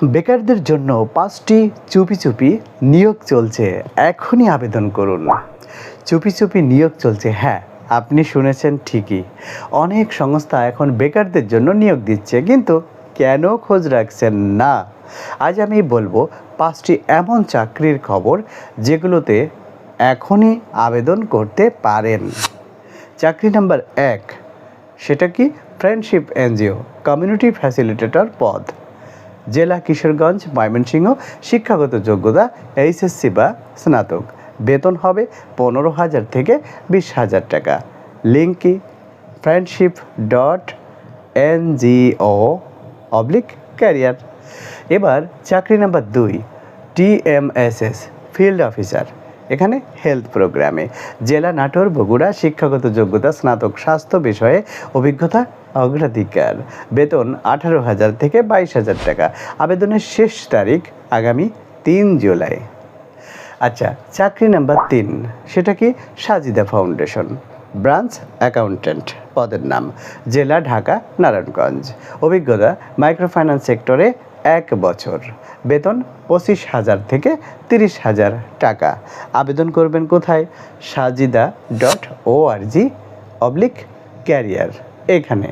বেকারদের জন্য 5টি চুপি চুপি নিয়োগ চলছে, এখনই আবেদন করুন। চুপি চুপি নিয়োগ চলছে, হ্যাঁ আপনি শুনেছেন ঠিকই। অনেক সংস্থা এখন বেকারদের জন্য নিয়োগ দিচ্ছে, কিন্তু কেন খোঁজ রাখছেন না? আজ আমি বলবো 5টি এমন চাকরির খবর যেগুলোতে এখনই আবেদন করতে পারেন। চাকরি নাম্বার 1, সেটা কি? ফ্রেন্ডশিপ এনজিও কমিউনিটি ফ্যাসিলিটেটর পদ, জেলা কিশোরগঞ্জ, ময়মনসিংহ। শিক্ষাগত যোগ্যতা এইচএসসি বা স্নাতক। বেতন হবে 15,000 থেকে 20,000 টাকা। লিঙ্ক কি? friendship.ngo/career। এবার চাকরি নাম্বার 2, টিএমএসএস ফিল্ড অফিসার। এখানে হেলথ প্রোগ্রামে, জেলা নাটোর, বগুড়া। শিক্ষাগত যোগ্যতা স্নাতক, স্বাস্থ্য বিষয়ে অভিজ্ঞতা অগ্রাধিকার। বেতন 18,000 থেকে 22,000 টাকা। আবেদনের শেষ তারিখ আগামী 3 জুলাই। আচ্ছা, চাকরি নাম্বার 3, সেটা কি? সাজিদা ফাউন্ডেশন ব্রাঞ্চ অ্যাকাউন্ট্যান্ট পদের নাম, জেলা ঢাকা, নারায়ণগঞ্জ। অভিজ্ঞতা মাইক্রোফাইন্যান্স সেক্টরে 1 বছর। বেতন 25,000 থেকে 30,000 টাকা। আবেদন করবেন কোথায়? sajida.org/career এখানে।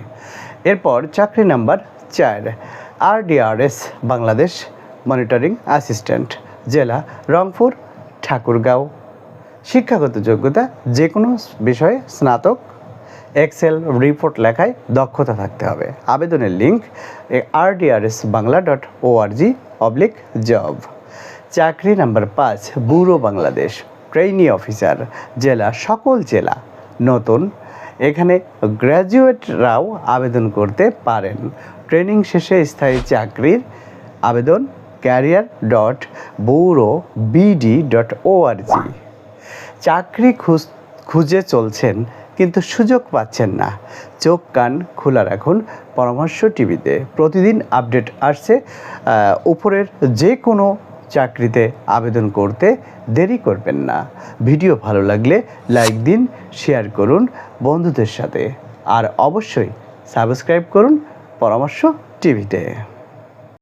এরপর চাকরি number 4, RDRS Bangladesh monitoring assistant, জেলা রংপুর, ঠাকুরগাঁও। শিক্ষাগত যোগ্যতা যে কোনো বিষয়ে স্নাতক। এক্সেল রিপোর্ট লেখায় দক্ষতা থাকতে হবে। আবেদনের লিঙ্ক rdrsbangla.org/job। চাকরি number 5, bureau Bangladesh trainee officer, জেলা সকল জেলা, নতুন। এখানে গ্র্যাজুয়েটরাও আবেদন করতে পারেন। ট্রেনিং শেষে স্থায়ী চাকরির আবেদন career.bureaubd.org। চাকরি খুঁজে চলছেন কিন্তু সুযোগ পাচ্ছেন না? চোখ কান খোলা রাখুন পরামর্শ টিভিতে। প্রতিদিন আপডেট আসছে। উপরের যে কোনো চাকরিতে আবেদন করতে দেরি করবেন না। ভিডিও ভালো লাগলে লাইক দিন, শেয়ার করুন বন্ধুদের সাথে, আর অবশ্যই সাবস্ক্রাইব করুন পরামর্শ টিভিতে।